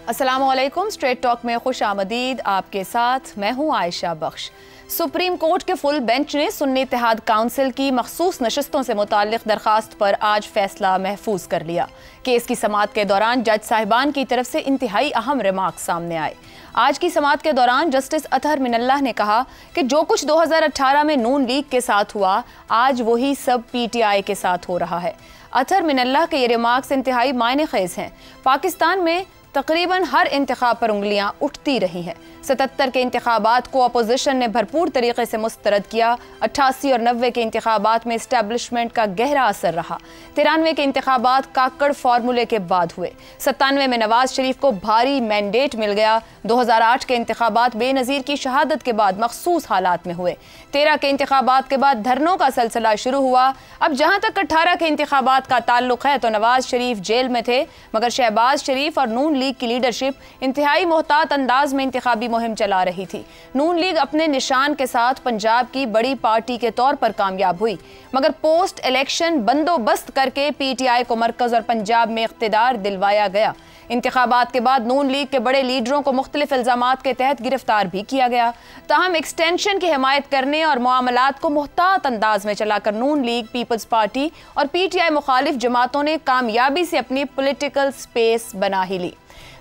अस्सलामुअलैकुम। Straight talk में खुश आमदीद। आपके साथ मैं हूं आयशा बख्श। सुप्रीम कोर्ट के फुल बेंच ने सुन्नी इत्तेहाद काउंसिल की मखसूस नशस्तों से मुताल्लिक दरखास्त पर आज फैसला महफूज कर लिया। केस की समाअत के दौरान जज साहिबान की तरफ से इंतहाई अहम रिमार्क सामने आए। आज की समाअत के दौरान जस्टिस अतहर मिनल्लाह ने कहा कि जो कुछ 2018 में नून लीग के साथ हुआ, आज वही सब PTI के साथ हो रहा है। अतहर मिनल्लाह के ये रिमार्क्स इंतहाई मायने खेज हैं। पाकिस्तान में तकरीबन हर इंतखाब पर उंगलियां उठती रही हैं। 77 के इंतखाबात को अपोजिशन ने भरपूर तरीके से मुस्तरद किया। 88 और 90 के इंतखाबात में इस्टेब्लिशमेंट का गहरा असर रहा। 93 के इंतखाबात काकड़ फार्मूले के बाद हुए। 97 में नवाज शरीफ को भारी मैंडेट मिल गया। 2008 के इंतखाबात बेनज़ीर की शहादत के बाद मखसूस हालात में हुए। 13 के इंतखाबात के बाद धरनों का सिलसिला शुरू हुआ। अब जहाँ तक 18 के इंतखाबात का ताल्लुक है तो नवाज शरीफ जेल में थे, मगर शहबाज शरीफ और नून लीग की लीडरशिप इंतहाई मोहतात अंदाज में इंतखाबी मुहिम चला रही थी। नून लीग अपने निशान के साथ पंजाब की बड़ी पार्टी के तौर पर कामयाब हुई, मगर पोस्ट इलेक्शन बंदोबस्त करके PTI को मरकज और पंजाब में इख्तिदार दिलवाया गया। इंतखाबात के बाद नून लीग के बड़े लीडरों को मुख्तलिफ इल्जामात के तहत गिरफ्तार भी किया गया। ताहम एक्सटेंशन की हिमायत करने और मामलात को मुहतात अंदाज में चलाकर नून लीग, पीपल्स पार्टी और PTI मुखालिफ जमातों ने कामयाबी से अपनी पॉलिटिकल स्पेस बना ही ली।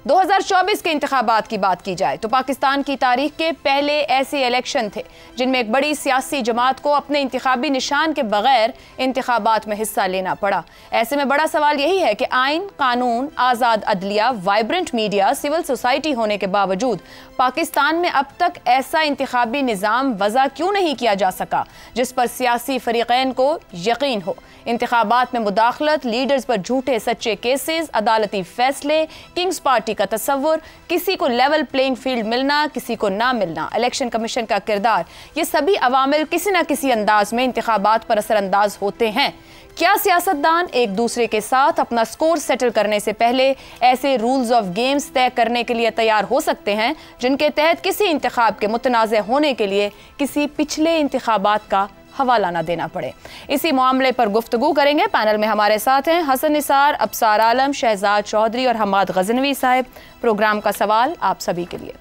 2024 के इंतखाबात की बात की जाए तो पाकिस्तान की तारीख के पहले ऐसे इलेक्शन थे जिनमें एक बड़ी सियासी जमात को अपने इंतखाबी निशान के बगैर इंतखाबात में हिस्सा लेना पड़ा। ऐसे में बड़ा सवाल यही है कि आइन, कानून, आज़ाद अदलिया, वाइब्रेंट मीडिया, सिविल सोसाइटी होने के बावजूद पाकिस्तान में अब तक ऐसा इंतखाबी निज़ाम वज़ा क्यों नहीं किया जा सका जिस पर सियासी फरीक़ैन को यकीन हो। इंतखाबात में मुदाखलत, लीडर्स पर झूठे सच्चे केसेस, अदालती फैसले, किंग्स पार्टी का तस्वुर, किसी को लेवल प्लेइंग फील्ड मिलना, किसी को ना मिलना, इलेक्शन कमीशन का किरदार, ये सभी अवामिल किसी न किसी अंदाज में इंतखाबात पर असरअंदाज होते हैं। क्या सियासतदान एक दूसरे के साथ अपना स्कोर सेटल करने से पहले ऐसे रूल्स ऑफ गेम्स तय करने के लिए तैयार हो सकते हैं जिनके तहत किसी इंतखाब के मुतनाज़ होने के लिए किसी पिछले इंतखाबात का हवाला ना देना पड़े? इसी मामले पर गुफ्तगू करेंगे। पैनल में हमारे साथ हैं हसन निसार, अबसार आलम, शहजाद चौधरी और हमाद गजनवी साहब। प्रोग्राम का सवाल आप सभी के लिए,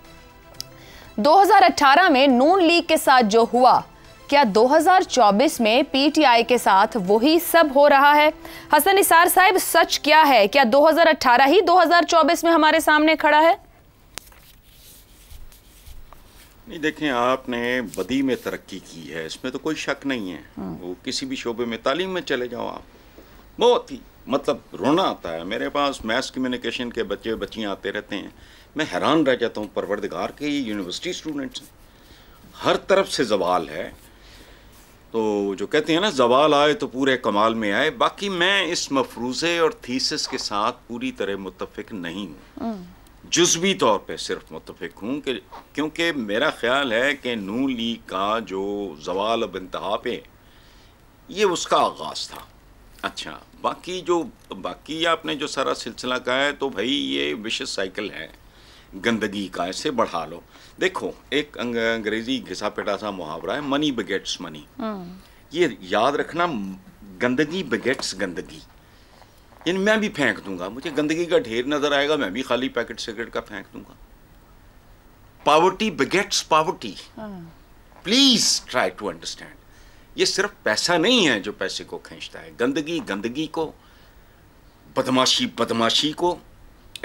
2018 में नून लीग के साथ जो हुआ, क्या 2024 में PTI के साथ वही सब हो रहा है? हसन निसार साहब, सच क्या है? क्या 2018 ही 2024 में हमारे सामने खड़ा है? नहीं, देखें, आपने बदी में तरक्की की है, इसमें तो कोई शक नहीं है। वो किसी भी शोबे में, तालीम में चले जाओ आप, बहुत ही मतलब रोना आता है। मेरे पास मैथ्स कम्युनिकेशन के बच्चे बच्चियाँ आते रहते हैं, मैं हैरान रह जाता हूँ। परवरदिगार के ये यूनिवर्सिटी स्टूडेंट्स हर तरफ से जवाल है। तो जो कहते हैं ना, जवाल आए तो पूरे कमाल में आए। बाकी मैं इस मफरूज़े और थीसिस के साथ पूरी तरह मुत्तफिक नहीं हूँ, जुज़वी तौर पे सिर्फ मुत्तफिक हूँ कि क्योंकि मेरा ख्याल है कि नून लीग का जो ज़वाल अब इंतहा पे, ये उसका आगाज़ था। अच्छा, बाकी आपने जो सारा सिलसिला कहा है, तो भाई ये विशेष साइकिल है गंदगी का, इसे बढ़ा लो। देखो, एक अंग्रेज़ी घिसा पिटा सा मुहावरा है, मनी बिगेट्स मनी। ये याद रखना, गंदगी बिगेट्स गंदगी। यानी मैं भी फेंक दूंगा, मुझे गंदगी का ढेर नजर आएगा, मैं भी खाली पैकेट सिगरेट का फेंक दूंगा। Poverty begets poverty. Please try to understand. ये सिर्फ पैसा नहीं है जो पैसे को खींचता है, गंदगी गंदगी को, बदमाशी बदमाशी को,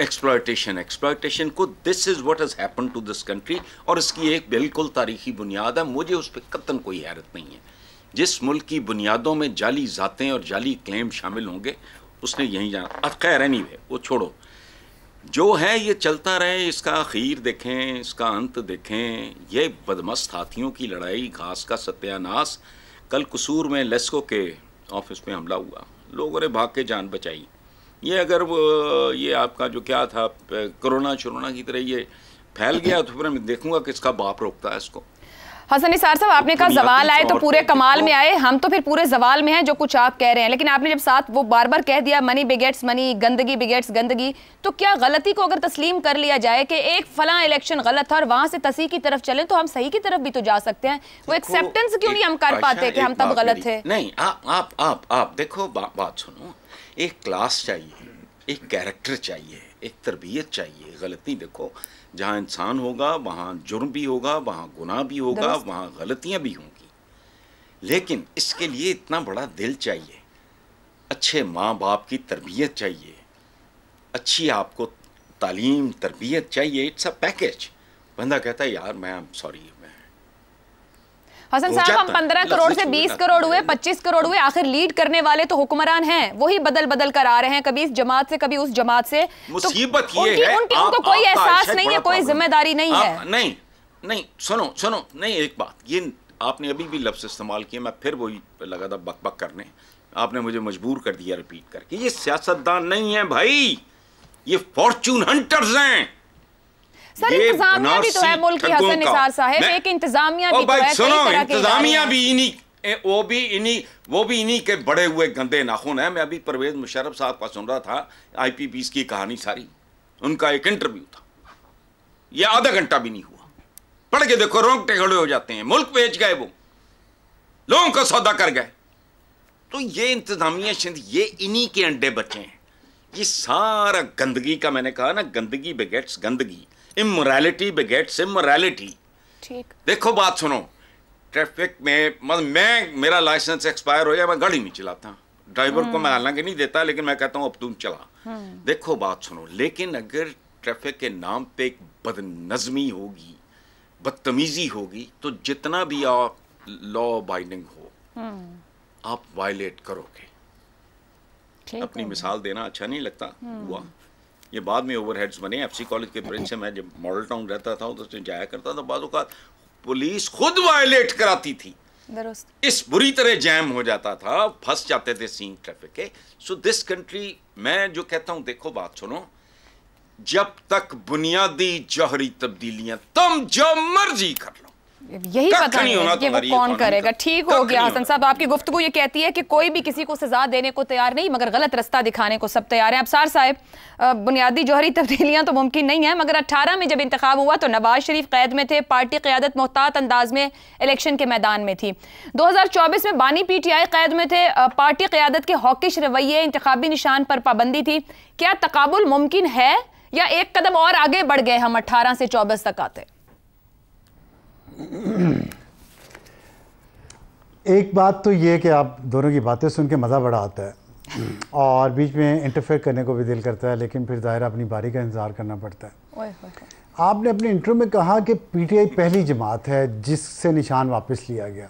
एक्सप्लॉयटेशन को। This is what has happened to this country, और इसकी एक बिल्कुल तारीखी बुनियाद है। मुझे उस पर कतन कोई हैरत नहीं है। जिस मुल्क की बुनियादों में जाली जातें और जाली क्लेम शामिल होंगे, उसने यहीं जाना। अब खैर एनीवे, वो छोड़ो, जो है ये चलता रहे, इसका आखिर देखें, इसका अंत देखें। ये बदमस्त हाथियों की लड़ाई, घास का सत्यानाश। कल कसूर में लेस्को के ऑफिस में हमला हुआ, लोगों ने भाग के जान बचाई। ये अगर ये आपका जो क्या था, कोरोना शोरोना की तरह ये फैल गया, तो फिर मैं देखूंगा किसका बाप रोकता है इसको। हसन निसार साहब, आपने कहा जवाल आए तो पूरे कमाल में आए, हम तो फिर पूरे जवाल में हैं जो कुछ आप कह रहे हैं। लेकिन आपने जब साथ वो बार बार कह दिया मनी बिगेट्स मनी, गंदगी बिगेट्स गंदगी, तो क्या गलती को अगर तस्लीम कर लिया जाए कि एक फला इलेक्शन गलत था और वहां से तसी की तरफ चले, तो हम सही की तरफ भी तो जा सकते हैं। वो एक्सेप्टेंस क्यों नहीं हम कर पाते कि हम तब गलत थे? नहीं, आप देखो, बात सुनो। एक क्लास चाहिए, एक कैरेक्टर चाहिए, एक तरबियत चाहिए। गलती देखो, जहाँ इंसान होगा वहाँ जुर्म भी होगा, वहाँ गुनाह भी होगा, वहाँ गलतियाँ भी होंगी, लेकिन इसके लिए इतना बड़ा दिल चाहिए, अच्छे माँ बाप की तरबियत चाहिए, अच्छी आपको तालीम तरबियत चाहिए। It's a package. बंदा कहता है यार मैं सॉरी, हसन साहब, हम 15 करोड़ से 20 करोड़ हुए, 25 करोड़ हुए, आखिर लीड करने वाले तो हुक्मरान हैं, वही बदल बदल कर आ रहे हैं, कभी इस जमात से कभी उस जमात से। मुसीबत ये है उनको कोई एहसास नहीं है, कोई जिम्मेदारी नहीं है। नहीं, सुनो, नहीं, एक बात, ये आपने अभी भी लफ्ज इस्तेमाल किया, मैं फिर वही लगा था बक करने, आपने मुझे मजबूर कर दिया रिपीट करके। ये सियासतदान नहीं है भाई, ये फॉर्चून हंटर्स हैं। सर, इंतजामिया भी तो है मुल्क की, हसन निसार साहब, एक इंतजामिया भी तो है, सुनो, इंतजामिया भी वो भी इन्हीं के बड़े हुए गंदे नाखून है। मैं अभी परवेज मुशर्रफ साहब का सुन रहा था, IPPs की कहानी सारी, उनका एक इंटरव्यू था, ये आधा घंटा भी नहीं हुआ, पढ़ के देखो, रोंगटे खड़े हो जाते हैं। मुल्क बेच गए, वो लोगों का सौदा कर गए। तो ये इंतजामिया शिंद, ये इन्हीं के अंडे बच्चे हैं। ये सारा गंदगी का, मैंने कहा ना, गंदगी बेगेट्स गंदगी, इमोरैलिटी बेगेट्स इमोरैलिटी। ठीक, देखो बात सुनो, ट्रैफिक में मेरा लाइसेंस एक्सपायर हो गया, मैं गाड़ी नहीं चलाता, ड्राइवर को मैं हालांकि नहीं देता, लेकिन मैं कहता हूं अब तुम चला। देखो बात सुनो, लेकिन अगर ट्रैफिक के नाम पे एक बदनज़मी होगी, बदतमीजी होगी, तो जितना भी आप लॉ बाइंडिंग हो आप वायलेट करोगे। अपनी मिसाल देना अच्छा नहीं लगता, हुआ ये बाद में ओवरहेड्स बने। FC कॉलेज के ब्रिज से मैं जब मॉडल टाउन रहता था तो उससे जाया करता था, बाज़ औक़ात पुलिस खुद वायलेट कराती थी, इस बुरी तरह जैम हो जाता था, फंस जाते थे सीन ट्रैफिक के। सो दिस कंट्री, मैं जो कहता हूं, देखो बात सुनो, जब तक बुनियादी जौहरी तब्दीलियां तुम जो मर्जी कर लो, यही पता नहीं है कि वो कौन करेगा। ठीक हो गया हसन साहब, आपकी गुफ्तगू ये कहती है कि कोई भी किसी को सजा देने को तैयार नहीं, मगर गलत रास्ता दिखाने को सब तैयार है। अबसार साहब, बुनियादी जौहरी तब्दीलियां तो मुमकिन नहीं है, मगर 18 में जब इंतखाब हुआ तो नवाज शरीफ कैद में थे, पार्टी क़यादत मोहतात अंदाज में इलेक्शन के मैदान में थी। 2024 में बानी PTI कैद में थे, पार्टी क़यादत के हॉकिश रवैये, इंतखाबी निशान पर पाबंदी थी। क्या तकाबुल मुमकिन है, या एक कदम और आगे बढ़ गए हम 18 से 24 तक आते? एक बात तो ये कि आप दोनों की बातें सुन के मज़ा बड़ा आता है, और बीच में इंटरफेयर करने को भी दिल करता है, लेकिन फिर ज़ाहिर अपनी बारी का इंतज़ार करना पड़ता है। आपने अपने इंटरव्यू में कहा कि PTI पहली जमात है जिससे निशान वापस लिया गया।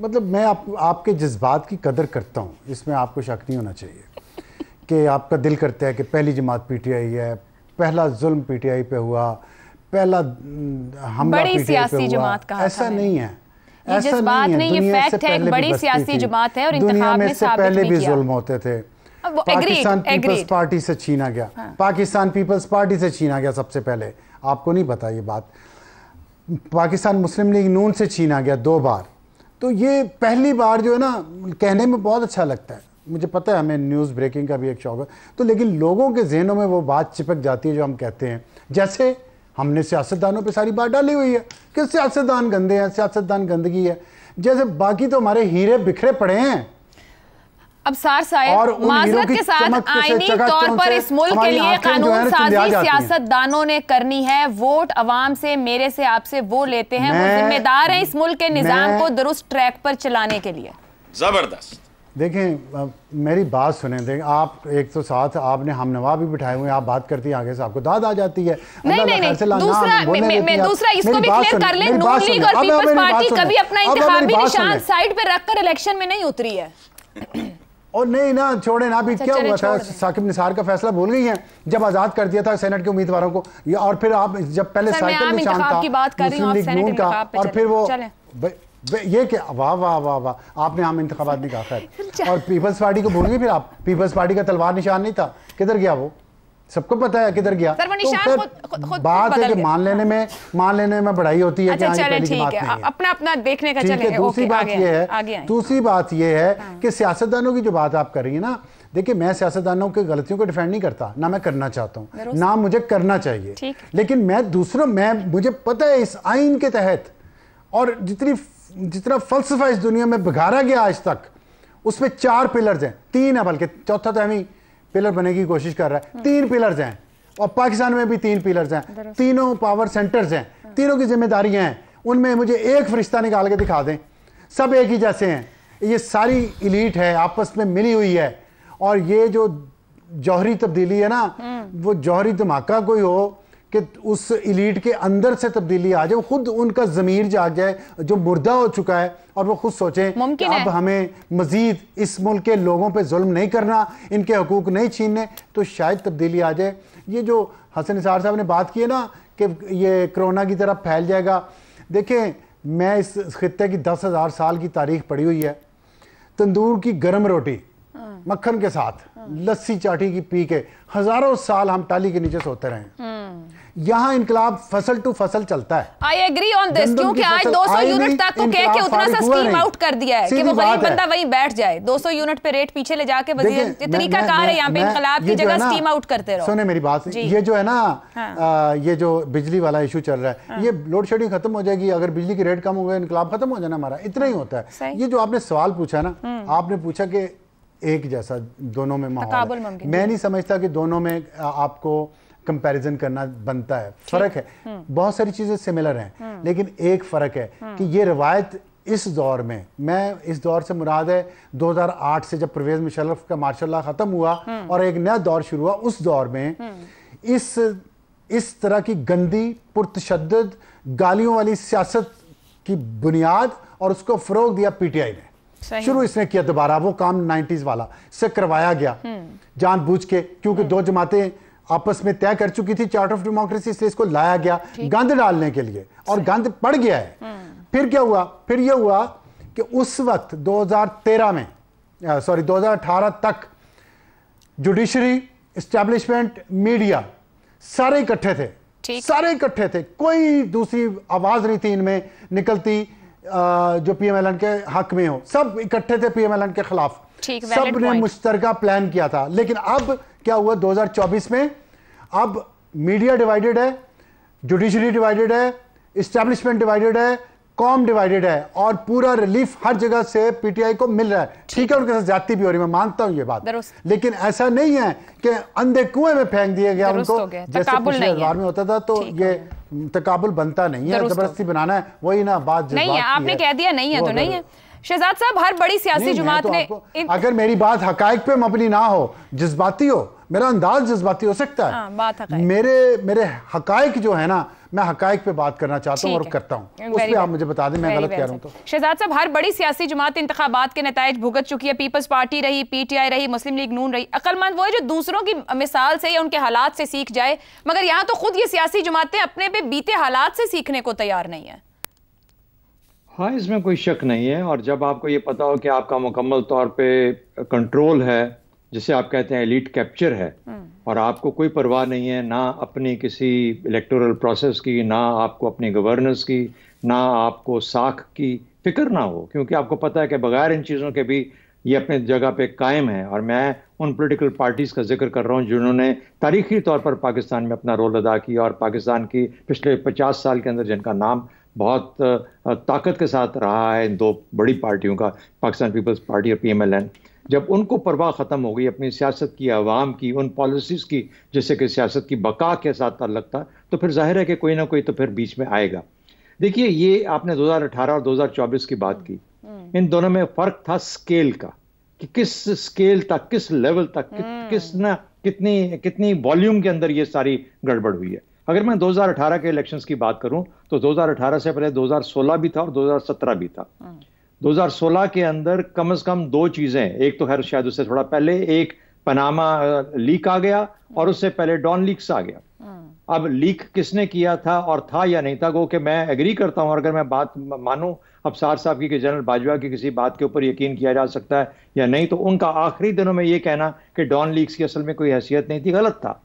मतलब मैं आपके जज्बात की कदर करता हूँ, इसमें आपको शक नहीं होना चाहिए कि आपका दिल करता है कि पहली जमात PTI है, पहला जुल्म PTI पे हुआ, पहला हमला PTI पे हुआ। ऐसा नहीं है, ऐसा नहीं है, दुनिया से पहले बड़ी सियासी जमात है और दुनिया में से पहले भी जुल्म होते थे। पाकिस्तान पीपल्स पार्टी से छीना गया, पाकिस्तान पीपल्स पार्टी से छीना गया सबसे पहले, आपको नहीं पता ये बात। पाकिस्तान मुस्लिम लीग नून से छीना गया 2 बार। तो ये पहली बार जो है ना, कहने में बहुत अच्छा लगता है, मुझे पता है हमें न्यूज़ ब्रेकिंग का भी एक शौक है, तो लेकिन लोगों के जहनों में वो बात चिपक जाती है जो हम कहते हैं। जैसे हमने सियासतदानों पे सारी बात डाली हुई है कि सियासतदान गंदे हैं, सियासतदान गंदगी है, जैसे बाकी तो हमारे हीरे बिखरे पड़े हैं। अबसार साहब, माजरत के साथ आईनी तौर पर इस मुल्क के लिए कानून साजी सियासतदानों ने करनी है। वोट अवाम से, मेरे से, आपसे वो लेते हैं, वो जिम्मेदार हैं इस मुल्क के निजाम को दुरुस्त ट्रैक पर चलाने के लिए। जबरदस्त। देखें, मेरी बात सुने, देखें आप, एक तो साथ आपने हम नवा भी बिठाए हुए हैं, आप बात करती हैं, आगे से आपको दाद आ जाती है। नहीं, दूसरा इसको भी क्लियर कर लें, नून लीग और पीपल्स पार्टी कभी अपना इंतखाबी निशान साइड पे रखकर इलेक्शन में नहीं उतरी है। और नहीं ना, छोड़े ना, अभी क्या हुआ था, साकिब निसार का फैसला भूल गई हैं, जब आजाद कर दिया था सेनेट के उम्मीदवारों को, और फिर आप जब पहले साइकिल निशान था मुस्लिम लीग नून का, और फिर वो ये क्या, वाह वाह वाह वाह, आपने हम इंतखाबात नहीं कहा, खैर। और पीपल्स पार्टी को भूल गए फिर आप, पीपल्स पार्टी का तलवार निशान नहीं था, किधर गया वो, सबको पता है किधर गया। तो बात है कि मान लेने में बढ़ाई होती है। अच्छा, चले, ठीक है, अपना अपना देखने का चले। दूसरी बात ये है कि सियासतदानों की जो बात आप कर रही है ना, देखिए मैं सियासतदानों की गलतियों को डिफेंड नहीं करता, ना मैं करना चाहता हूँ, ना मुझे करना चाहिए, लेकिन मुझे पता है इस आइन के तहत, और जितना फलसफा इस दुनिया में बिगाड़ा गया आज तक, उसमें 4 पिलर्स हैं, 3 है बल्कि, चौथा तो हम ही पिलर बनने की कोशिश कर रहा है। 3 पिलर्स हैं, और पाकिस्तान में भी 3 पिलर्स हैं, तीनों पावर सेंटर्स हैं, तीनों की जिम्मेदारियां हैं, उनमें मुझे एक फरिश्ता निकाल के दिखा दें, सब एक ही जैसे हैं। ये सारी इलीट है, आपस में मिली हुई है, और ये जो जौहरी तब्दीली है ना, वो जौहरी धमाका कोई हो कि उस इलीट के अंदर से तब्दीली आ जाए, खुद उनका ज़मीर जाग जाए जो मुर्दा हो चुका है, और वो खुद सोचें कि अब हमें मजीद इस मुल्क के लोगों पे जुल्म नहीं करना, इनके हकूक नहीं छीनने, तो शायद तब्दीली आ जाए। ये जो हसन निसार साहब ने बात की है ना कि ये कोरोना की तरफ फैल जाएगा, देखें मैं इस खित्ते की 10,000 साल की तारीख पढ़ी हुई है। तंदूर की गर्म रोटी मक्खन के साथ लस्सी चाटी की पी के हजारों साल हम टाली के नीचे सोते रहे। यहाँ इनकलाब फसल टू फसल चलता है। आई एग्री ऑन दिस, क्योंकि आज 200 यूनिट तक को कह के उतना सा स्कीम आउट कर दिया है कि वो गरीब बंदा वहीं बैठ जाए। 200 यूनिट पे रेट पीछे ले जाके वजीर तरीकाकार है यहाँ पे इनकलाब की जगह स्कीम आउट करते रहो। सुने मेरी बात, ये जो है ना ये जो बिजली वाला इशू चल रहा है, ये लोड शेडिंग खत्म हो जाएगी, अगर बिजली की रेट कम हो गए इनकलाब खत्म हो जाना हमारा, इतना ही होता है। ये जो आपने सवाल पूछा ना, आपने पूछा कि एक जैसा दोनों में माहौल है, मैं नहीं समझता कि दोनों में आपको कंपैरिजन करना बनता है। फर्क है, बहुत सारी चीजें सिमिलर हैं, लेकिन एक फर्क है कि ये रवायत इस दौर में, मैं इस दौर से मुराद है 2008 से जब परवेज मुशर्रफ का मार्शल लॉ खत्म हुआ और एक नया दौर शुरू हुआ, उस दौर में इस तरह की गंदी पुरतशद्दद गालियों वाली सियासत की बुनियाद और उसको फरोग दिया पीटीआई ने। शुरू इसने किया दोबारा वो काम 90s वाला से करवाया गया जानबूझ के, क्योंकि दो जमातें आपस में तय कर चुकी थी चार्टर ऑफ डेमोक्रेसी, इसलिए इसको लाया गया गंद डालने के लिए, और गंद पड़ गया है। फिर क्या हुआ, फिर यह हुआ कि उस वक्त 2018 तक जुडिशरी, एस्टैब्लिशमेंट, मीडिया सारे इकट्ठे थे, सारे इकट्ठे थे, कोई दूसरी आवाज नहीं थी इनमें निकलती जो पीएमएलएन के हक में हो, सब इकट्ठे थे पीएमएलएन के खिलाफ, सब ने मुश्तरका प्लान किया था। लेकिन अब क्या हुआ 2024 में, अब मीडिया डिवाइडेड है, जुडिशरी डिवाइडेड है, एस्टैब्लिशमेंट डिवाइडेड है, कॉम डिवाइडेड है, और पूरा रिलीफ हर जगह से पीटीआई को मिल रहा है। ठीक है, उनके साथ ज्यादती भी हो रही है, मैं मानता हूं ये बात, लेकिन ऐसा नहीं है कि अंधे कुएं में फेंक दिया गया उनको, जैसे पिछले बार में होता था। तो ये तकाबुल बनता नहीं है, जबरदस्ती बनाना है, वही ना बात नहीं है। आपने कह दिया नहीं है तो नहीं है। शहजाद साहब, हर बड़ी सियासी जमात ने, अगर मेरी बात हकायक पे मबनी ना हो, जज्बाती हो, मेरा अंदाज जज्बाती हो सकता है, बात मेरे हकायक जो है ना, मैं हकायक पे बात करना चाहता हूं और करता हूं, उस पे आप मुझे बता दें मैं गलत कह रहा हूं तो। शहजाद साहब, हर बड़ी सियासी जमात इंतखाबात के नताइज भुगत चुकी है, पीपल्स पार्टी रही, पीटीआई रही, मुस्लिम लीग नून रही। अक्लमंद वो है जो दूसरों की मिसाल से या उनके हालात से सीख जाए, मगर यहाँ तो खुद ये सियासी जमातें अपने पे बीते हालात से सीखने को तैयार नहीं है। हाँ, इसमें कोई शक नहीं है, और जब आपको ये पता हो कि आपका मुकम्मल तौर पे कंट्रोल है, जिसे आप कहते हैं एलीट कैप्चर है, और आपको कोई परवाह नहीं है ना अपनी किसी इलेक्टोरल प्रोसेस की, ना आपको अपनी गवर्नेंस की, ना आपको साख की फिक्र ना हो, क्योंकि आपको पता है कि बगैर इन चीज़ों के भी ये अपने जगह पे कायम है। और मैं उन पॉलिटिकल पार्टीज़ का जिक्र कर रहा हूँ जिन्होंने तारीखी तौर पर पाकिस्तान में अपना रोल अदा किया, और पाकिस्तान की पिछले 50 साल के अंदर जिनका नाम बहुत ताकत के साथ रहा है, इन दो बड़ी पार्टियों का, पाकिस्तान पीपल्स पार्टी और पीएमएलएन, जब उनको परवाह ख़त्म हो गई अपनी सियासत की, आवाम की, उन पॉलिसीज़ की जिससे कि सियासत की बका के साथ ताल्लुक़ था, तो फिर जाहिर है कि कोई ना कोई तो फिर बीच में आएगा। देखिए, ये आपने 2018 और 2024 की बात की, इन दोनों में फ़र्क था स्केल का, कि किस स्केल तक, किस लेवल तक, कितनी वॉल्यूम के अंदर ये सारी गड़बड़ हुई है। अगर मैं 2018 के इलेक्शंस की बात करूं तो 2018 से पहले 2016 भी था और 2017 भी था। 2016 के अंदर कम से कम दो चीजें, एक तो खैर शायद उससे थोड़ा पहले एक पनामा लीक आ गया, और उससे पहले डॉन लीक्स आ गया। अब लीक किसने किया था और था या नहीं था, वो कि मैं एग्री करता हूं, और अगर मैं बात मानूं अफसार साहब की कि जनरल बाजवा की किसी बात के ऊपर यकीन किया जा सकता है या नहीं, तो उनका आखिरी दिनों में ये कहना कि डॉन लीक्स की असल में कोई हैसियत नहीं थी, गलत था।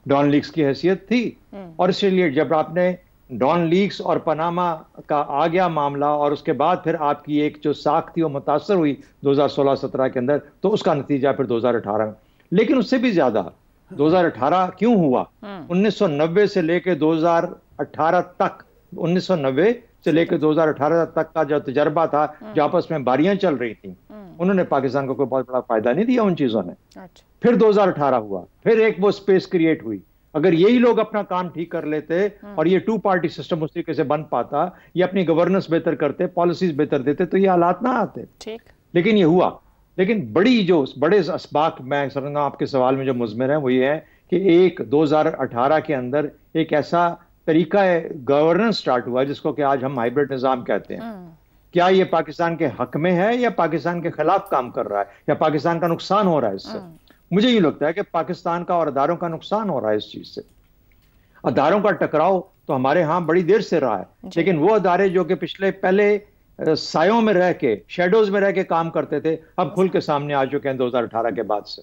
डॉन लीक्स की हैसियत थी, और इसलिए जब आपने डॉन लीक्स और पनामा का आ गया मामला, और उसके बाद फिर आपकी एक जो साख थी वो मुतासर हुई 2016-17 के अंदर, तो उसका नतीजा फिर 2018 में। लेकिन उससे भी ज्यादा 2018 क्यों हुआ, 1990 से लेकर 2018 तक, 1990 से लेकर 2018 तक का जो तजर्बा था, जो आपस में बारियां चल रही थी, उन्होंने पाकिस्तान को कोई बहुत बड़ा फायदा नहीं दिया उन चीजों ने। फिर 2018 हुआ, फिर एक वो स्पेस क्रिएट हुई, अगर यही लोग अपना काम ठीक कर लेते और ये 2 पार्टी सिस्टम उस तरीके से बन पाता, ये अपनी गवर्नेंस बेहतर करते, पॉलिसीज बेहतर देते, तो ये हालात ना आते। ठीक। लेकिन ये हुआ। लेकिन बड़े असबाक मैं समझना आपके सवाल में जो मुज़मिर है वो ये है कि 2018 के अंदर एक ऐसा तरीका गवर्नेंस स्टार्ट हुआ जिसको कि आज हम हाइब्रिड निजाम कहते हैं। क्या ये पाकिस्तान के हक में है या पाकिस्तान के खिलाफ काम कर रहा है या पाकिस्तान का नुकसान हो रहा है इससे? मुझे ये लगता है कि पाकिस्तान का और अदारों का नुकसान हो रहा है इस चीज से। अदारों का टकराव तो हमारे यहां बड़ी देर से रहा है, लेकिन वो अदारे जो कि पहले सायों में रह के, शेडोज में रह के काम करते थे, अब खुल के सामने आ चुके हैं 2018 के बाद से।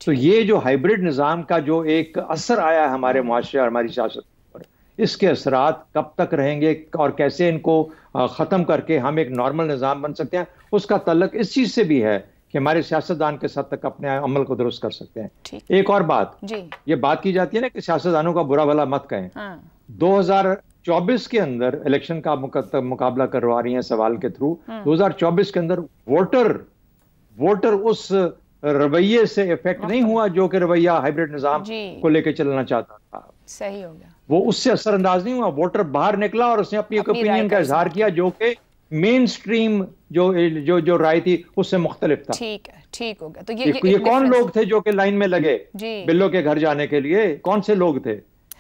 तो ये जो हाइब्रिड निजाम का जो एक असर आया है हमारे मुआशरे और हमारी सियासत पर, इसके असरात कब तक रहेंगे और कैसे इनको खत्म करके हम एक नॉर्मल निजाम बन सकते हैं, उसका तल्लक इस चीज से भी है कि हमारे सियासतदान किस हद तक अपने अमल को दुरुस्त कर सकते हैं। एक और बात, ये बात की जाती है ना कि सियासतदानों का बुरा भला मत कहें। 2024 के अंदर इलेक्शन का मुकाबला करवा रही हैं सवाल के थ्रू। 2024 के अंदर वोटर उस रवैये से इफेक्ट नहीं हुआ जो कि रवैया हाइब्रिड निजाम को लेकर चलना चाहता था। सही हो गया। वो उससे असरअंदाज नहीं हुआ। वोटर बाहर निकला और उसने अपनी ओपिनियन का इजहार किया जो कि मेन स्ट्रीम जो राय थी उससे मुख्तलिफ था। ठीक है, ठीक हो गया। तो ये कौन लोग थे जो कि लाइन में लगे बिल्लो के घर जाने के लिए? कौन से लोग थे?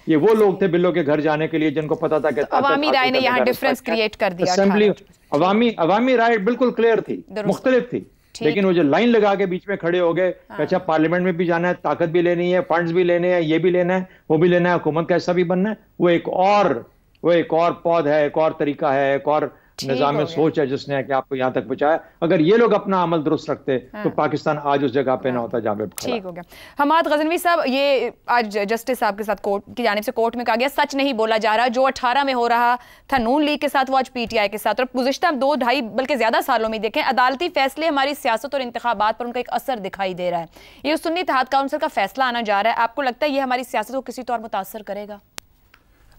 ये वो लोग थे बिल्लो के घर जाने के लिए जिनको पता था कि अवामी राय ने यहाँ डिफरेंस क्रिएट कर दिया। असेंबली अवामी राय बिल्कुल क्लियर थी, मुख्तलिफ थी, लेकिन वो जो लाइन लगा के बीच में खड़े हो गए, अच्छा पार्लियामेंट में भी जाना है, ताकत भी लेनी है, फंड्स भी लेने हैं, ये भी लेना है, वो भी लेना है, हुकूमत का हिस्सा भी बनना है, वो एक और पौध है, एक और तरीका है, एक और निजाम में सोच है जिसने कि आपको यहाँ तक पहुंचाया। अगर ये लोग अपना अमल दुरुस्त रखते तो पाकिस्तान आज उस जगह पे ना होता जहाँ पे। ठीक हो गया। हमाद गजनवी साहब, ये आज जस्टिस साहब के साथ कोर्ट की जानिब से कोर्ट में कहा गया सच नहीं बोला जा रहा। जो 18 में हो रहा था नून लीग के साथ, वो आज PTI के साथ, और गुज़िश्ता 2-2.5 बल्कि ज्यादा सालों में देखें अदालती फैसले हमारी सियासत और इंतखाबात पर उनका एक असर दिखाई दे रहा है। ये सुन्नी इत्तेहाद काउंसिल का फैसला आना जा रहा है, आपको लगता है ये हमारी सियासत को किसी तौर मुतासर करेगा?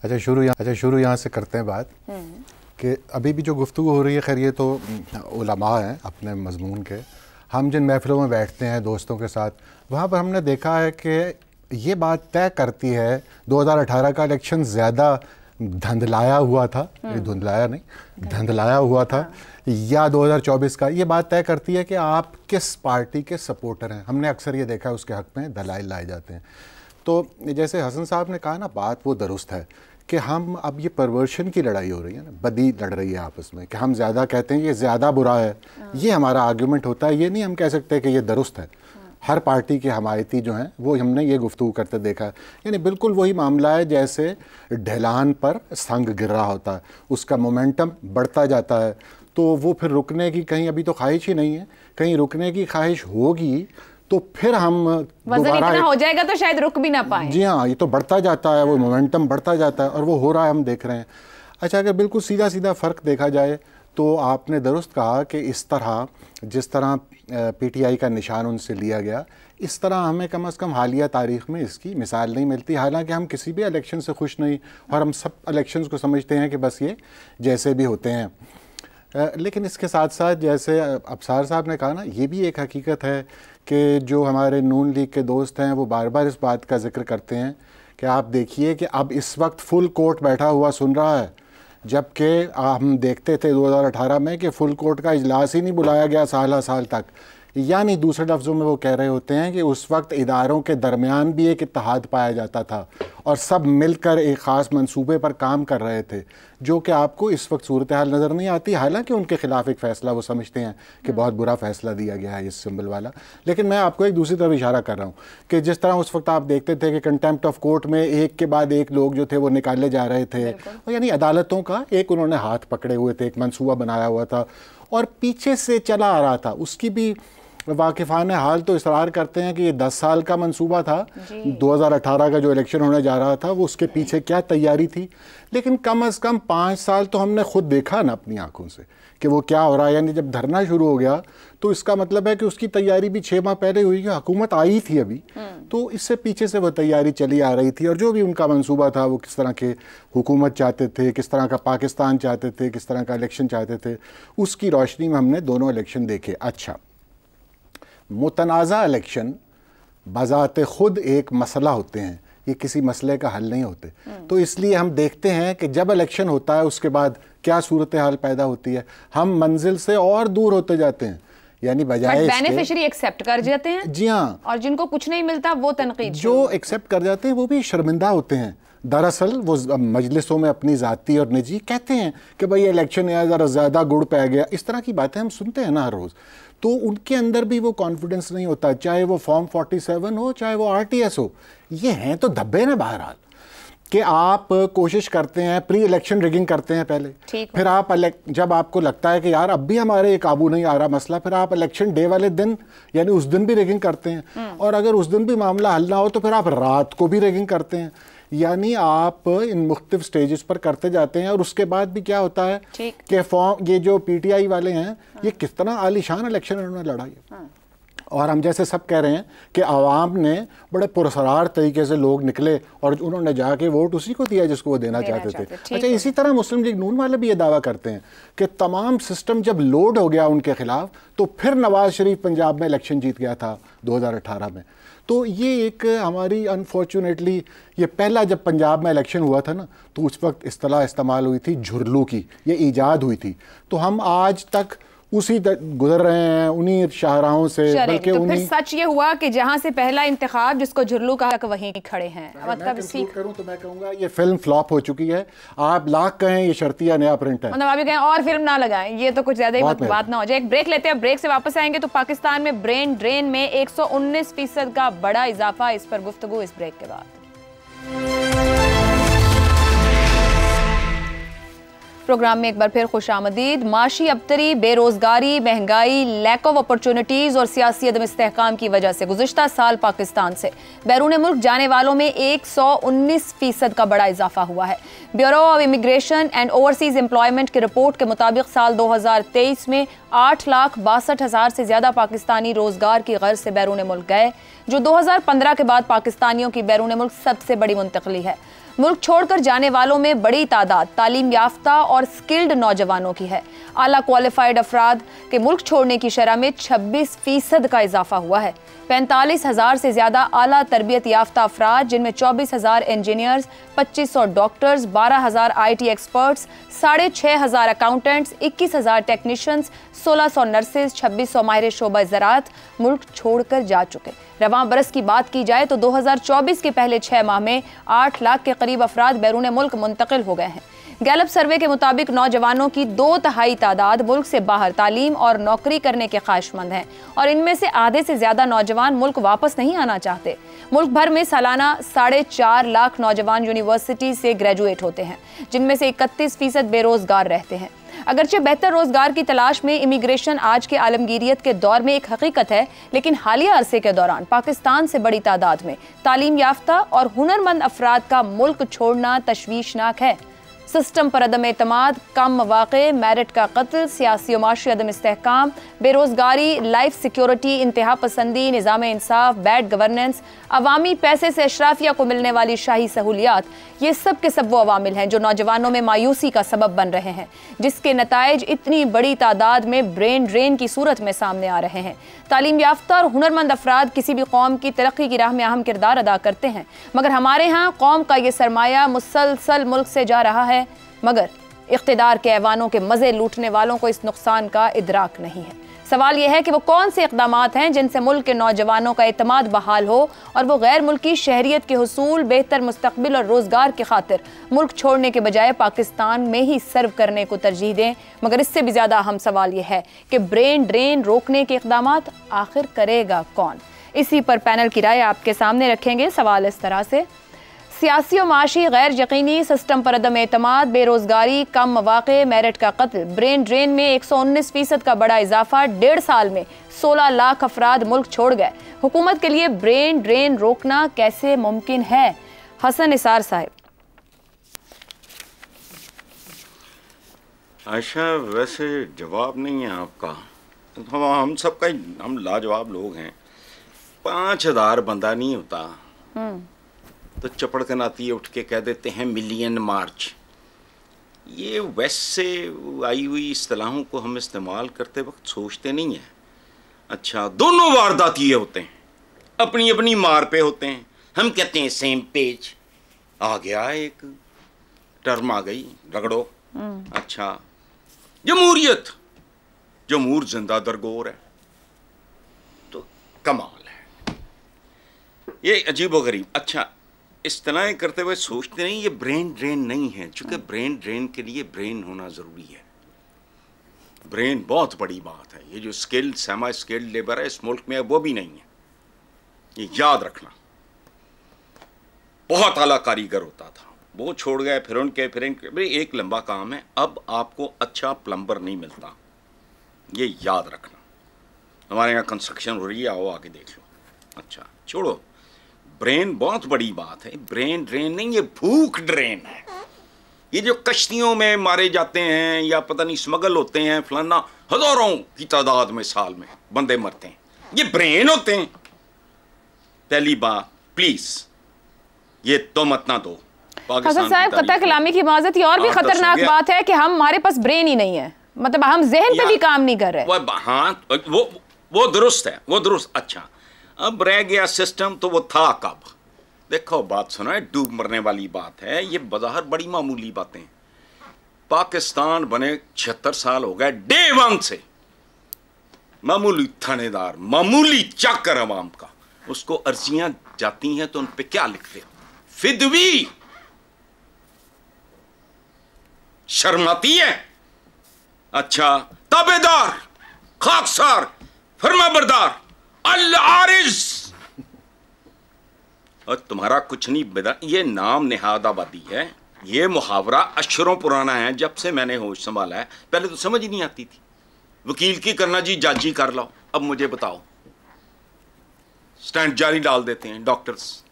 अच्छा, शुरू यहाँ से करते हैं बात कि अभी भी जो गुफ्तगू हो रही है, खैर ये तो उलमा हैं अपने मजमून के। हम जिन महफिलों में बैठते हैं दोस्तों के साथ, वहाँ पर हमने देखा है कि ये बात तय करती है 2018 का इलेक्शन ज़्यादा धंधलाया हुआ था, धुंधलाया नहीं धंधलाया हुआ था, या 2024 का, ये बात तय करती है कि आप किस पार्टी के सपोर्टर हैं। हमने अक्सर ये देखा है उसके हक़ में दलाइल लाए जाते हैं। तो जैसे हसन साहब ने कहा ना, बात वो दुरुस्त है कि हम अब ये परवर्शन की लड़ाई हो रही है ना, बदी लड़ रही है आपस में, कि हम ज़्यादा कहते हैं ये ज़्यादा बुरा है, ये हमारा आर्गूमेंट होता है। ये नहीं हम कह सकते कि ये दुरुस्त है। हर पार्टी के हमायती जो हैं वो हमने ये गुफ्तगू करते देखा है। यानी बिल्कुल वही मामला है जैसे ढलान पर संग गिर रहा होता है, उसका मोमेंटम बढ़ता जाता है, तो वो फिर रुकने की कहीं अभी तो ख्वाहिश ही नहीं है, कहीं रुकने की ख्वाहिश होगी तो फिर हम दोबारा हो जाएगा तो शायद रुक भी ना पाए। जी हाँ, ये तो बढ़ता जाता है, वो मोमेंटम बढ़ता जाता है और वो हो रहा है, हम देख रहे हैं। अच्छा, अगर बिल्कुल सीधा सीधा फ़र्क देखा जाए तो आपने दुरुस्त कहा कि इस तरह जिस तरह PTI का निशान उनसे लिया गया, इस तरह हमें कम से कम हालिया तारीख़ में इसकी मिसाल नहीं मिलती। हालांकि हम किसी भी इलेक्शन से खुश नहीं और हम सब इलेक्शंस को समझते हैं कि बस ये जैसे भी होते हैं, लेकिन इसके साथ साथ जैसे अबसार साहब ने कहा ना, ये भी एक हकीकत है कि जो हमारे नून लीग के दोस्त हैं वो बार बार इस बात का जिक्र करते हैं कि आप देखिए कि अब इस वक्त फुल कोर्ट बैठा हुआ सुन रहा है, जबकि हम देखते थे 2018 में कि फुल कोर्ट का इजलास ही नहीं बुलाया गया साल तक। यानी दूसरे लफ्ज़ों में वो कह रहे होते हैं कि उस वक्त इदारों के दरमियान भी एक इत्तेहाद पाया जाता था और सब मिलकर एक ख़ास मंसूबे पर काम कर रहे थे, जो कि आपको इस वक्त सूरत हाल नज़र नहीं आती। हालांकि उनके ख़िलाफ़ एक फ़ैसला वो समझते हैं कि बहुत बुरा फ़ैसला दिया गया है इस सिंबल वाला, लेकिन मैं आपको एक दूसरी तरफ इशारा कर रहा हूँ कि जिस तरह उस वक्त आप देखते थे कि कंटेम्प्ट ऑफ कोर्ट में एक के बाद एक लोग जो थे वो निकाले जा रहे थे, और यानी अदालतों का एक उन्होंने हाथ पकड़े हुए थे, एक मनसूबा बनाया हुआ था और पीछे से चला आ रहा था। उसकी भी वाकिफ़ान हाल तो इसरार करते हैं कि ये 10 साल का मंसूबा था, 2018 का जो इलेक्शन होने जा रहा था वो उसके पीछे क्या तैयारी थी, लेकिन कम अज़ कम 5 साल तो हमने खुद देखा ना अपनी आंखों से कि वो क्या हो रहा है। यानी जब धरना शुरू हो गया तो इसका मतलब है कि उसकी तैयारी भी 6 माह पहले हुई, हुकूमत आई थी अभी, तो इससे पीछे से वो तैयारी चली आ रही थी। और जो भी उनका मंसूबा था, वो किस तरह के हुकूमत चाहते थे, किस तरह का पाकिस्तान चाहते थे, किस तरह का इलेक्शन चाहते थे, उसकी रोशनी में हमने दोनों इलेक्शन देखे। अच्छा, मुतनाज़ा इलेक्शन बज़ाते ख़ुद एक मसला होते हैं ये किसी मसले का हल नहीं होते। तो इसलिए हम देखते हैं कि जब इलेक्शन होता है उसके बाद क्या सूरत हाल पैदा होती है, हम मंजिल से और दूर होते जाते हैं। यानी बजाय बेनिफिशियरी एक्सेप्ट कर जाते हैं, जी हाँ, और जिनको कुछ नहीं मिलता वो तनकीद, जो एक्सेप्ट कर जाते हैं वो भी शर्मिंदा होते हैं। दरअसल वो मजलिसों में अपनी ज़ाती और निजी कहते हैं कि भाई इलेक्शन है ज़रा ज़्यादा गुड़ पै गया, इस तरह की बातें हम सुनते हैं ना हर रोज़। तो उनके अंदर भी वो कॉन्फिडेंस नहीं होता, चाहे वो फॉर्म 47 हो, चाहे वो RTS हो। ये हैं तो धब्बे ना बहरहाल, कि आप कोशिश करते हैं, प्री इलेक्शन रिगिंग करते हैं पहले, फिर आप जब आपको लगता है कि यार अब भी हमारे काबू नहीं आ रहा मसला, फिर आप इलेक्शन डे वाले दिन यानी उस दिन भी रिगिंग करते हैं, और अगर उस दिन भी मामला हल ना हो तो फिर आप रात को भी रिगिंग करते हैं। यानी आप इन मुख्तलिफ स्टेजेस पर करते जाते हैं। और उसके बाद भी क्या होता है कि फॉर्म ये जो PTI वाले हैं, ये किस तरह आलीशान इलेक्शन उन्होंने लड़ा है। और हम जैसे सब कह रहे हैं कि आवाम ने बड़े पुरसरार तरीके से लोग निकले और उन्होंने जाके वोट उसी को दिया जिसको वो देना चाहते थे। अच्छा, इसी तरह मुस्लिम लीग नून वाले भी ये दावा करते हैं कि तमाम सिस्टम जब लोड हो गया उनके खिलाफ तो फिर नवाज शरीफ पंजाब में इलेक्शन जीत गया था 2018 में। तो ये एक हमारी अनफॉर्चुनेटली ये पहला जब पंजाब में इलेक्शन हुआ था ना, तो उस वक्त इस्तेलाह इस्तेमाल हुई थी झुरलू की, ये ईजाद हुई थी। तो हम आज तक उसी गुजर रहे हैं उन्हीं शाहराहों से। बल्कि तो फिर सच ये हुआ कि जहां से पहला इंतखाब जिसको झुरलू कहा वहीं खड़े हैं। मतलब करूं तो मैं कहूंगा ये फिल्म फ्लॉप हो चुकी है। आप लाख कहें ये शर्तिया नया प्रिंट है, मतलब आप कहें और फिल्म ना लगाएं, ये तो कुछ ज्यादा ही बात ना हो जाए। एक ब्रेक लेते हैं, ब्रेक से वापस आएंगे तो पाकिस्तान में ब्रेन ड्रेन में 119% का बड़ा इजाफा, इस पर गुफ्तगू इस ब्रेक के बाद। प्रोग्राम में एक बार फिर खुशामदीद। माशी अबतरी, बेरोजगारी, महंगाई, लैक ऑफ अपॉर्चुनिटीज और सियासी अदम इस्तेहकाम की वजह से गुज़िश्ता साल पाकिस्तान से बैरून मुल्क जाने वालों में 119% का बड़ा इजाफा हुआ है। Bureau of immigration and overseas employment की रिपोर्ट के मुताबिक साल 2023 में 8,62,000 से ज्यादा पाकिस्तानी रोजगार की गर्ज से बैरून मुल्क गए, जो 2015 के बाद पाकिस्तानियों की बैरून मुल्क सबसे बड़ी मुंतकली है। मुल्क छोड़कर जाने वालों में बड़ी तादाद तालीम याफ्ता और स्किल्ड नौजवानों की है। आला क्वालिफाइड अफराद के मुल्क छोड़ने की शरह में 26% का इजाफा हुआ है। 45,000 से ज्यादा आला तरबियत याफ्ता अफराद, जिनमें 24,000 engineers, 2500 doctors, 12,000 IT experts, 6,500 accountants, 21,000 technicians, 1,600 nurses, 2,600 माहिर शोबा ज़राअत मुल्क छोड़कर जा चुके। रवां बरस की बात की जाए तो 2024 के पहले 6 माह में 8 लाख के करीब अफराद बैरून मुल्क मुंतकिल हो गए हैं। गैलप सर्वे के मुताबिक नौजवानों की 2/3 तादाद मुल्क से बाहर तालीम और नौकरी करने के ख्वाहिशमंद हैं, और इनमें से आधे से ज्यादा नौजवान मुल्क वापस नहीं आना चाहते। मुल्क भर में सालाना 4.5 लाख नौजवान यूनिवर्सिटी से ग्रेजुएट होते हैं, जिनमें से 31% बेरोजगार रहते हैं। अगरचे बेहतर रोजगार की तलाश में इमिग्रेशन आज के आलमगीरियत के दौर में एक हकीकत है, लेकिन हालिया अरसे के दौरान पाकिस्तान से बड़ी तादाद में तालीम याफ्ता और हुनरमंद अफराद का मुल्क छोड़ना तशवीशनाक है। सिस्टम पर अदम एतमाद, कम मौक़े, मेरिट का कत्ल, सियासी और माशी अदम इस्तेहकाम, बेरोजगारी, लाइफ सिक्योरिटी, इंतहा पसंदी, निज़ाम इंसाफ, बैड गवर्नेंस, अवामी पैसे से अशराफिया को मिलने वाली शाही सहूलियात, ये सब के सब वो अवामिल हैं जो नौजवानों में मायूसी का सबब बन रहे हैं, जिसके नताइज इतनी बड़ी तादाद में ब्रेन ड्रेन की सूरत में सामने आ रहे हैं। तालीम याफ्ता और हुनरमंद अफराद किसी भी कौम की तरक्की की राह में अहम किरदार अदा करते हैं, मगर हमारे यहाँ कौम का ये सरमाया मुसलसल मुल्क से जा रहा है, मगर इख्तिदार के ऐवानों के मज़े लूटने वालों को इस नुकसान का इदराक नहीं है। सवाल यह है कि वो कौन से इक़दामात हैं जिनसे मुल्क के नौजवानों का एतमाद बहाल हो और वो गैर मुल्की शहरियत के हुसूल, बेहतर मुस्तकबिल और रोज़गार की खातिर मुल्क छोड़ने के बजाय पाकिस्तान में ही सर्व करने को तरजीह दें। मगर इससे भी ज़्यादा अहम सवाल यह है कि ब्रेन ड्रेन रोकने के इक़दामात आखिर करेगा कौन। इसी पर पैनल की राय आपके सामने रखेंगे। सवाल इस तरह से, सियासी और माशी गैर यकीनी, सिस्टम पर अदम एतमाद, बेरोजगारी, कम मौक़े, मेरिट का कत्ल, ब्रेन ड्रेन में 119% का बड़ा इजाफा, 1.5 साल में 16 लाख अफराद मुल्क छोड़ गए। हुकूमत के लिए ब्रेन ड्रेन रोकना कैसे मुमकिन है? हसन निसार साहब। आयशा, वैसे जवाब नहीं है आपका, हम सबका हम लाजवाब लोग हैं। 5,000 बंदा नहीं होता तो चपड़कन आती है, उठ के कह देते हैं मिलियन मार्च। ये वैसे आई हुई इस्तिलाहों को हम इस्तेमाल करते वक्त सोचते नहीं हैं। अच्छा, दोनों वारदात ये होते हैं, अपनी अपनी मार पे होते हैं। हम कहते हैं सेम पेज। आ गया एक टर्म आ गई, रगड़ो। अच्छा, जमहूरियत, जमहूर जिंदा दरगोर है, तो कमाल है, ये अजीबोगरीब। अच्छा, इस तरह करते हुए सोचते नहीं ये ब्रेन ड्रेन नहीं है, चूंकि ब्रेन ड्रेन के लिए ब्रेन होना जरूरी है। ब्रेन बहुत बड़ी बात है। ये जो स्किल्ड सेमा स्किल्ड लेबर है इस मुल्क में वो भी नहीं है, ये याद रखना। बहुत आला कारीगर होता था, वो छोड़ गए, फिर उनके एक लंबा काम है। अब आपको अच्छा प्लम्बर नहीं मिलता, ये याद रखना। हमारे यहाँ कंस्ट्रक्शन हो रही है, आओ आके देख लो। अच्छा छोड़ो, ब्रेन बहुत बड़ी बात है। ब्रेन ड्रेन नहीं, ये भूख ड्रेन है। ये जो कश्तियों में मारे जाते हैं या पता नहीं स्मगल होते हैं फलाना, हजारों की तादाद में साल में बंदे मरते हैं, ये ब्रेन होते हैं। पहली बात प्लीज ये तो मत ना दो। हसन साहब, कतई कलामी की माजत, ये और भी खतरनाक बात है कि हमारे पास ब्रेन ही नहीं है, मतलब हम जहन पे भी काम नहीं कर रहे। हाँ, वो दुरुस्त है, वो दुरुस्त। अच्छा, अब रह गया सिस्टम, तो वो था कब? देखो बात सुनो, डूब मरने वाली बात है। ये बाहर बड़ी मामूली बातें। पाकिस्तान बने 76 साल हो गए, डे वन से मामूली थानेदार, मामूली चाकर अवाम का, उसको अर्जियां जाती हैं तो उन पे क्या लिखते हो? फिदवी, शर्म आती है? अच्छा, ताबेदार, खाकसार, फरमाबरदार, अल-आरिज, और तुम्हारा कुछ नहीं बेदा। ये नाम नेहाद आबादी है, ये मुहावरा अशरों पुराना है। जब से मैंने होश संभाला है, पहले तो समझ ही नहीं आती थी। वकील की करना जी, जज ही कर लो। अब मुझे बताओ, स्टैंड जारी डाल देते हैं डॉक्टर्स,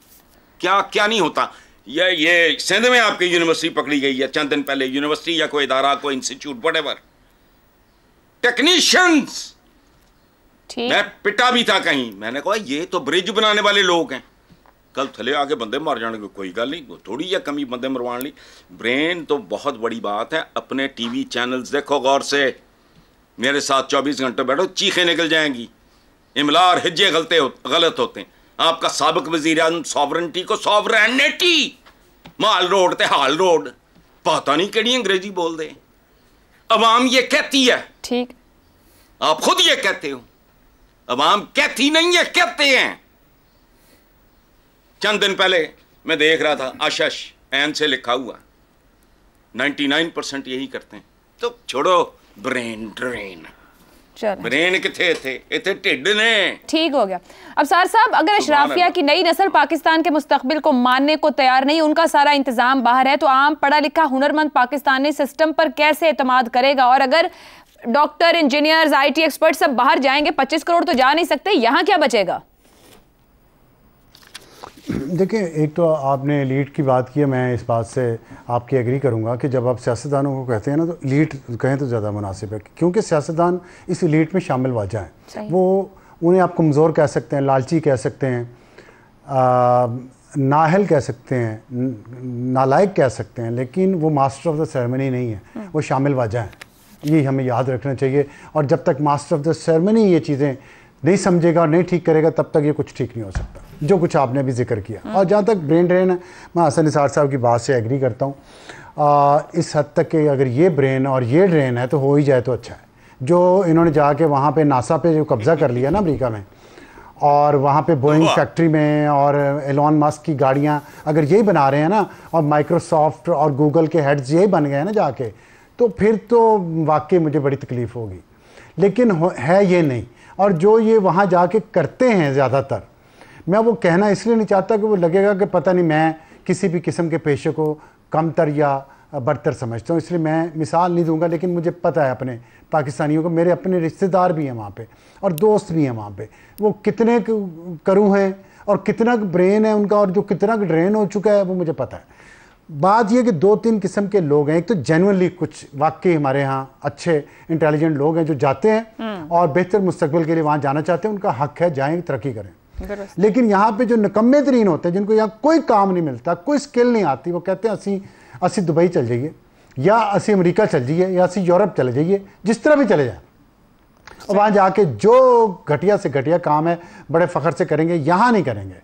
क्या क्या नहीं होता। ये सिंध में आपकी यूनिवर्सिटी पकड़ी गई है चंद दिन पहले, यूनिवर्सिटी या कोई इदारा, कोई इंस्टीट्यूट, व्हाटएवर, टेक्नीशियंस। मैं पिटा भी था कहीं, मैंने कहा ये तो ब्रिज बनाने वाले लोग हैं, कल थले आके बंदे मार जाने, कोई गल नहीं, थोड़ी या कमी बंदे मरवाने ली। ब्रेन तो बहुत बड़ी बात है। अपने टीवी चैनल्स देखो गौर से, मेरे साथ 24 घंटे बैठो, चीखें निकल जाएंगी। इमला और हिज्जे गलत होते हैं। आपका साबिक वजीर आज़म सॉवरेनिटी को सॉवरेनिटी, माल रोड ते हाल रोड, पता नहीं केड़ी अंग्रेजी बोल दे। अवाम ये कहती है, ठीक, आप खुद ये कहते हो। अवाम कहती नहीं है, कहते हैं। चंद दिन पहले मैं देख रहा था, आशश एन से लिखा हुआ, 99% यही करते हैं। तो छोड़ो ब्रेन ड्रेन, ब्रेन किथे थे, इतने टिड्ड ने। ठीक हो गया। अब सार साहब, अगर अशराफिया की नई नस्ल पाकिस्तान के मुस्तकबिल को मानने को तैयार नहीं, उनका सारा इंतजाम बाहर है, तो आम पढ़ा लिखा हुनरमंद पाकिस्तानी सिस्टम पर कैसे एतमाद करेगा? और अगर डॉक्टर, इंजीनियर्स, IT एक्सपर्ट सब बाहर जाएंगे, 25 करोड़ तो जा नहीं सकते, यहाँ क्या बचेगा? देखिए, एक तो आपने लीड की बात की है, मैं इस बात से आपकी एग्री करूंगा कि जब आप सियासतदानों को कहते हैं ना, तो लीड कहें तो ज़्यादा मुनासिब है, क्योंकि सियासतदान इस लीड में शामिल वजह हैं। वो उन्हें आप कमज़ोर कह सकते हैं, लालची कह सकते हैं, नाहल कह सकते हैं, नालायक कह सकते हैं, लेकिन वो मास्टर ऑफ द सेरेमनी नहीं है, वो शामिल वजह हैं। ये हमें याद रखना चाहिए। और जब तक मास्टर ऑफ द सेरेमनी ये चीज़ें नहीं समझेगा और नहीं ठीक करेगा, तब तक ये कुछ ठीक नहीं हो सकता, जो कुछ आपने भी जिक्र किया। और जहाँ तक ब्रेन ड्रेन है, मैं हसन निसार साहब की बात से एग्री करता हूँ इस हद तक कि अगर ये ब्रेन और ये ड्रेन है तो हो ही जाए तो अच्छा है। जो इन्होंने जाके वहाँ पे नासा पे जो कब्ज़ा कर लिया ना अमेरिका में, और वहाँ पे बोइंग फैक्ट्री में, और एलॉन मस्क की गाड़ियाँ अगर यही बना रहे हैं ना, और माइक्रोसॉफ्ट और गूगल के हेड्स यही बन गए हैं ना जाके, तो फिर तो वाकई मुझे बड़ी तकलीफ़ होगी। लेकिन है ये नहीं। और जो ये वहाँ जाके करते हैं ज़्यादातर, मैं वो कहना इसलिए नहीं चाहता कि वो लगेगा कि पता नहीं मैं किसी भी किस्म के पेशे को कमतर या बरतर समझता हूँ, इसलिए मैं मिसाल नहीं दूंगा। लेकिन मुझे पता है अपने पाकिस्तानियों को, मेरे अपने रिश्तेदार भी हैं वहाँ पे और दोस्त भी हैं वहाँ पे, वो कितने करूँ हैं और कितना ब्रेन है उनका, और जो कितना ड्रेन हो चुका है वो मुझे पता है। बात यह कि 2-3 किस्म के लोग हैं। एक तो जेन्युइनली कुछ वाकई हमारे यहाँ अच्छे इंटेलिजेंट लोग हैं जो जाते हैं और बेहतर मुस्तकबिल के लिए वहाँ जाना चाहते हैं, उनका हक है, जाएँ, तरक्की करें। लेकिन यहाँ पे जो निकम्मे तरीन होते हैं, जिनको यहाँ कोई काम नहीं मिलता, कोई स्किल नहीं आती, वो कहते हैं असी दुबई चल जाइए, या असी अमेरिका चल जाइए, या असी यूरोप चले जाइए, जिस तरह भी चले जाए, और वहाँ जाके जो घटिया से घटिया काम है बड़े फ़ख्र से करेंगे, यहाँ नहीं करेंगे,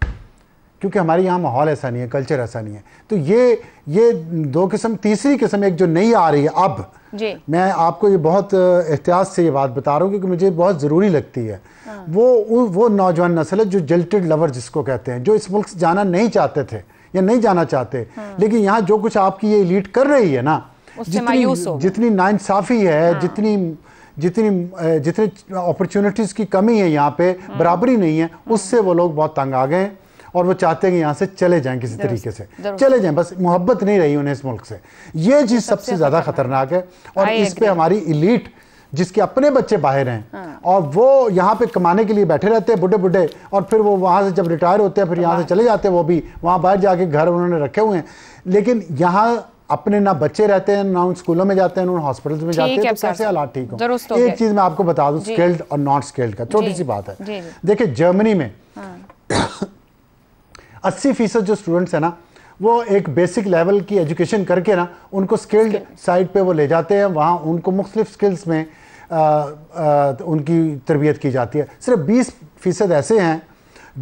क्योंकि हमारे यहाँ माहौल ऐसा नहीं है, कल्चर ऐसा नहीं है। तो ये दो किस्म। तीसरी किस्म एक जो नई आ रही है अब जी। मैं आपको ये बहुत एहतियात से ये बात बता रहा हूँ क्योंकि मुझे बहुत ज़रूरी लगती है। वो नौजवान नस्ल है जो जल्टेड लवर जिसको कहते हैं, जो इस मुल्क से जाना नहीं चाहते थे या नहीं जाना चाहते, लेकिन यहाँ जो कुछ आपकी ये एलीट कर रही है ना, जितनी नाइंसाफ़ी है, जितनी अपॉर्चुनिटीज़ की कमी है यहाँ पे, बराबरी नहीं है, उससे वो लोग बहुत तंग आ गए हैं और वो चाहते हैं कि यहाँ से चले जाएं, किसी तरीके से चले जाएं, बस मोहब्बत नहीं रही उन्हें इस मुल्क से। ये चीज़ सबसे ज़्यादा खतरनाक है। और इस पे हमारी एलीट जिसके अपने बच्चे बाहर हैं और वो यहाँ पे कमाने के लिए बैठे रहते हैं बुढ़े बुढ़े, और फिर वो वहाँ से जब रिटायर होते हैं फिर यहाँ से चले जाते हैं, वो भी वहाँ बाहर जाके घर उन्होंने रखे हुए हैं, लेकिन यहाँ अपने ना बच्चे रहते हैं, ना उन स्कूलों में जाते हैं, ना उन हॉस्पिटल्स में जाते हैं, तो कैसे हालात ठीक हो। एक चीज़ मैं आपको बता दूं स्किल्ड और नॉट स्किल्ड का, छोटी सी बात है। देखिए जर्मनी में 80% जो स्टूडेंट्स हैं ना, वो एक बेसिक लेवल की एजुकेशन करके ना उनको स्किल्ड साइड पे वो ले जाते हैं, वहाँ उनको मुख्तलिफ स्किल्स में उनकी तरबियत की जाती है। सिर्फ 20% ऐसे हैं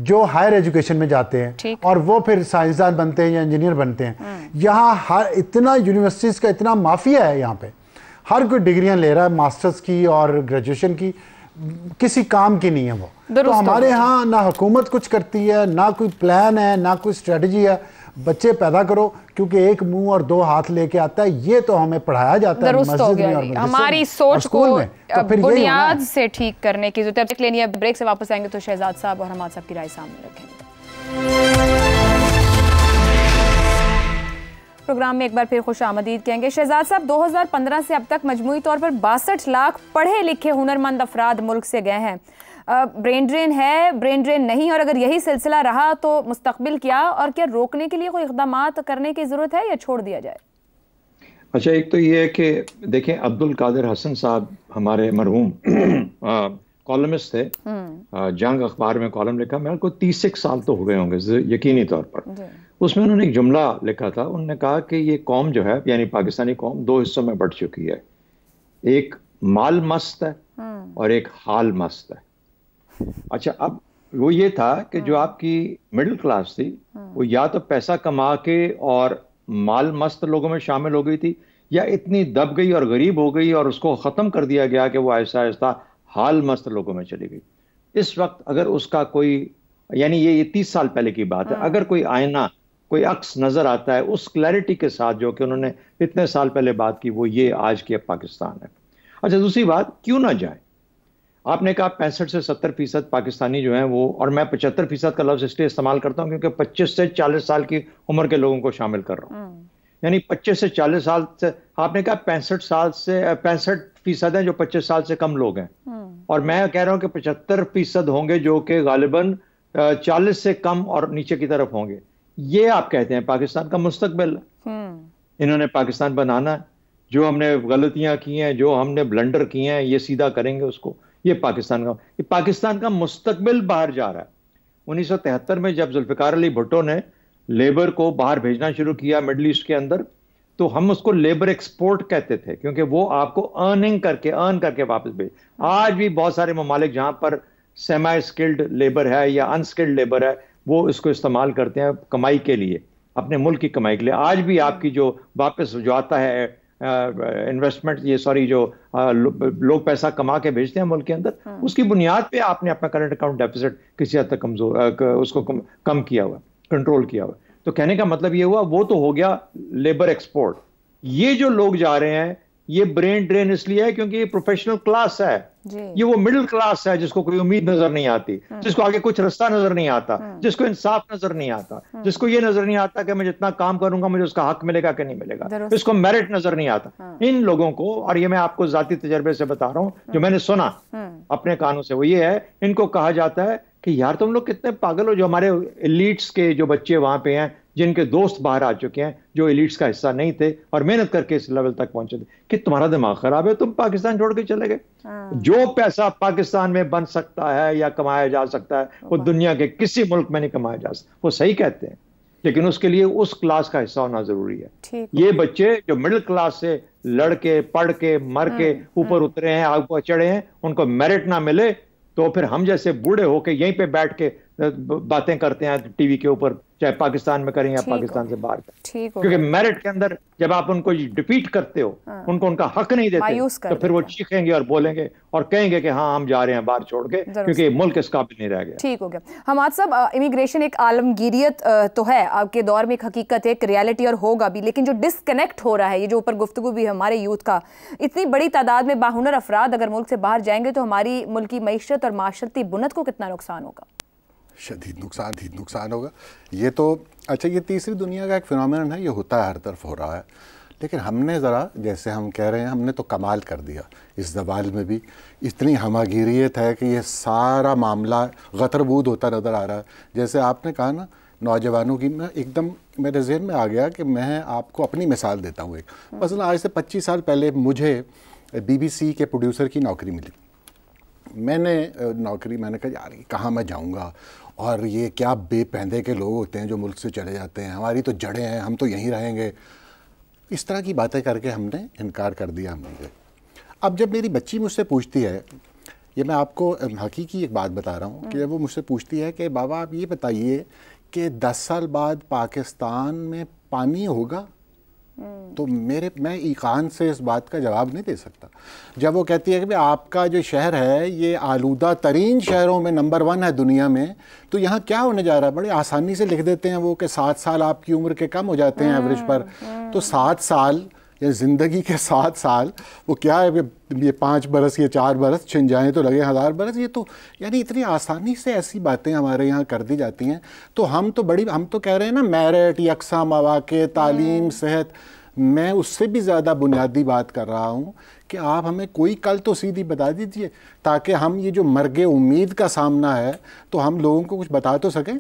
जो हायर एजुकेशन में जाते हैं और वो फिर साइंसदान बनते हैं या इंजीनियर बनते हैं। यहाँ हर इतना यूनिवर्सिटीज़ का इतना माफिया है, यहाँ पे हर कोई डिग्रियां ले रहा है, मास्टर्स की और ग्रेजुएशन की, किसी काम की नहीं है वो। तो हमारे यहाँ ना हुकूमत कुछ करती है, ना कोई प्लान है, ना कोई स्ट्रेटजी है। बच्चे पैदा करो क्योंकि एक मुंह और दो हाथ लेके आता है, ये तो हमें पढ़ाया जाता है मस्जिद में और हमारी सोच को बुनियाद से ठीक करने की जरूरत है। लेनी है ब्रेक से वापस आएंगे तो शहजाद साहब और हमारे साहब की राय सामने रखेंगे। प्रोग्राम में एक बार फिर खुश आमदीद कहेंगे। शहजाद साहब, 2015 से अब तक मजमूई तौर पर 62 लाख पढ़े लिखे हुनरमंद अफराद मुल्क से गए हैं। ब्रेन ड्रेन है, ब्रेन ड्रेन नहीं, और अगर यही सिलसिला रहा तो मुस्तकबिल क्या, और क्या रोकने के लिए कोई इक़दामात करने की ज़रूरत है या छोड़ दिया जाए? अच्छा, एक तो ये है कि देखें, अब्दुल कादिर हसन साहब हमारे मरहूम कॉलमिस्ट थे, जंग अखबार में कॉलम लिखा, मेरे को 30 साल तो हो गए होंगे यकीनी तौर पर। उसमें उन्होंने एक जुमला लिखा था, उन्होंने कहा कि ये कौम जो है यानी पाकिस्तानी कौम 2 हिस्सों में बढ़ चुकी है, एक माल मस्त है और एक हाल मस्त है। अच्छा, अब वो ये था कि जो आपकी मिडिल क्लास थी वो या तो पैसा कमा के और माल मस्त लोगों में शामिल हो गई थी, या इतनी दब गई और गरीब हो गई और उसको ख़त्म कर दिया गया कि वो आहिस्ता आहिस्ता हाल मस्त लोगों में चली गई। इस वक्त अगर उसका कोई, यानी ये 30 साल पहले की बात है, अगर कोई आईना, कोई अक्स नज़र आता है उस क्लैरिटी के साथ जो कि उन्होंने इतने साल पहले बात की, वो ये आज की पाकिस्तान है। अच्छा, दूसरी बात, क्यों ना जाए? आपने कहा 65 से 70% पाकिस्तानी जो हैं वो, और मैं 75% का लफ्ज़ इसलिए इस्तेमाल करता हूँ क्योंकि 25 से 40 साल की उम्र के लोगों को शामिल कर रहा हूँ, यानी 25 से 40 साल से। आपने कहा 65% हैं जो 25 साल से कम लोग हैं, और मैं कह रहा हूँ कि 75% होंगे जो कि गालिबन 40 से कम और नीचे की तरफ होंगे। ये आप कहते हैं पाकिस्तान का मुस्तकबिल। इन्होंने पाकिस्तान बनाना, जो हमने गलतियां की हैं, जो हमने ब्लंडर किए हैं, ये सीधा करेंगे उसको। ये पाकिस्तान का मुस्तकबिल बाहर जा रहा है। 1973 में जब जुल्फिकार अली भुट्टो ने लेबर को बाहर भेजना शुरू किया मिडल ईस्ट के अंदर, तो हम उसको लेबर एक्सपोर्ट कहते थे, क्योंकि वो आपको अर्न करके वापस भेज। आज भी बहुत सारे ममालिक जहां पर सेमी स्किल्ड लेबर है या अनस्किल्ड लेबर है, वो इसको इस्तेमाल करते हैं कमाई के लिए, अपने मुल्क की कमाई के लिए। आज भी आपकी जो वापस जो आता है इन्वेस्टमेंट, जो लोग पैसा कमा के भेजते हैं मुल्क के अंदर, उसकी बुनियाद पे आपने अपना करंट अकाउंट डेफिसिट किसी हद तक उसको कम किया हुआ, कंट्रोल किया हुआ। तो कहने का मतलब ये हुआ, वो तो हो गया लेबर एक्सपोर्ट। ये जो लोग जा रहे हैं, ये ब्रेन ड्रेन इसलिए है क्योंकि ये प्रोफेशनल क्लास है, ये वो मिडिल क्लास है जिसको कोई उम्मीद नजर नहीं आती, जिसको आगे कुछ रास्ता नजर नहीं आता, जिसको इंसाफ नजर नहीं आता, जिसको ये नजर नहीं आता कि मैं जितना काम करूंगा मुझे उसका हक मिलेगा कि नहीं मिलेगा, इसको मेरिट नजर नहीं आता। इन लोगों को, और ये मैं आपको जाती तजर्बे से बता रहा हूं, जो मैंने सुना अपने कानों से, वो ये है, इनको कहा जाता है कि यार तुम लोग कितने पागल हो, जो हमारे एलीट्स के जो बच्चे वहां पे हैं, जिनके दोस्त बाहर आ चुके हैं, जो एलीट्स का हिस्सा नहीं थे और मेहनत करके इस लेवल तक पहुंचे थे, कि तुम्हारा दिमाग खराब है, तुम पाकिस्तान छोड़ के चले गए। जो पैसा पाकिस्तान में बन सकता है या कमाया जा सकता है, वो दुनिया के किसी मुल्क में नहीं कमाया जा सकता। वो सही कहते हैं, लेकिन उसके लिए उस क्लास का हिस्सा होना जरूरी है। ये बच्चे जो मिडिल क्लास से लड़के, पढ़ के, मर के ऊपर उतरे हैं, आगे चढ़े हैं, उनको मेरिट ना मिले तो फिर हम जैसे बूढ़े होके यहीं पे बैठ के बातें करते हैं टीवी के ऊपर, चाहे पाकिस्तान में करें या पाकिस्तान से बाहर करें, क्योंकि मेरिट के अंदर जब आप उनको डिफीट करते हो, उनको उनका हक नहीं देते, तो फिर वो चीखेंगे और बोलेंगे और कहेंगे कि हाँ हम जा रहे हैं बाहर छोड़ के, क्योंकि मुल्क इस काबिल नहीं रह गया। ठीक हो गया। हमाद साहब, इमिग्रेशन एक आलमगीरियत तो है आपके दौर में, एक हकीकत है, एक रियलिटी और होगा भी, लेकिन जो डिस्कनेक्ट हो रहा है, ये जो ऊपर गुफ्तगू भी है हमारे यूथ का, इतनी बड़ी तादाद में बाहुनर अफराद अगर मुल्क से बाहर जाएंगे तो हमारी मुल्क की मईशत और माशरती बुनत को कितना नुकसान होगा? शदीद नुकसान होगा। ये तो अच्छा, ये तीसरी दुनिया का एक फिनोमेनन है, ये होता है, हर तरफ हो रहा है, लेकिन हमने ज़रा, जैसे हम कह रहे हैं, हमने तो कमाल कर दिया। इस दवाल में भी इतनी हमागिरियत है कि ये सारा मामला गतरबूद होता नज़र आ रहा है। जैसे आपने कहा ना नौजवानों की, मैं एकदम मेरे जहन में आ गया कि मैं आपको अपनी मिसाल देता हूँ एक। मसलन आज से 25 साल पहले मुझे BBC के प्रोड्यूसर की नौकरी मिली। मैंने कहा यार कहाँ मैं जाऊँगा, और ये क्या बेपैंदे के लोग होते हैं जो मुल्क से चले जाते हैं, हमारी तो जड़ें हैं, हम तो यहीं रहेंगे, इस तरह की बातें करके हमने इनकार कर दिया हमने। अब जब मेरी बच्ची मुझसे पूछती है, ये मैं आपको हकीकी एक बात बता रहा हूँ, कि जब वो मुझसे पूछती है कि बाबा आप ये बताइए कि 10 साल बाद पाकिस्तान में पानी होगा, तो मैं ईकान से इस बात का जवाब नहीं दे सकता। जब वो कहती है कि भाई आपका जो शहर है ये आलूदा तरीन शहरों में नंबर 1 है दुनिया में, तो यहाँ क्या होने जा रहा है, बड़े आसानी से लिख देते हैं वो कि 7 साल आपकी उम्र के कम हो जाते हैं एवरेज पर। तो 7 साल या ज़िंदगी के 7 साल वो क्या है, ये 5 बरस या 4 बरस छिन जाएँ तो लगे 1000 बरस। ये तो यानी इतनी आसानी से ऐसी बातें हमारे यहाँ कर दी जाती हैं। तो हम तो कह रहे हैं ना, मेरिट, यकसा मौक़े, तालीम, सेहत। मैं उससे भी ज़्यादा बुनियादी बात कर रहा हूँ कि आप हमें कोई कल तो सीधी बता दीजिए, ताकि हम ये जो मर्गे उम्मीद का सामना है, तो हम लोगों को कुछ बता तो सकें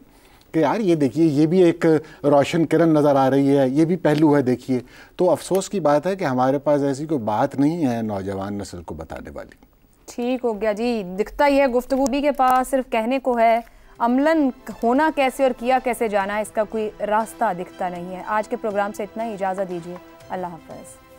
कि यार ये देखिए, ये भी एक रोशन किरण नज़र आ रही है, ये भी पहलू है देखिए। तो अफसोस की बात है कि हमारे पास ऐसी कोई बात नहीं है नौजवान नस्ल को बताने वाली। ठीक हो गया जी, दिखता ही है गुफ्तगू भी के पास सिर्फ कहने को है, अमलन होना कैसे और किया कैसे जाना है, इसका कोई रास्ता दिखता नहीं है। आज के प्रोग्राम से इतना ही, इजाज़त दीजिए, अल्लाह हाफ़िज़।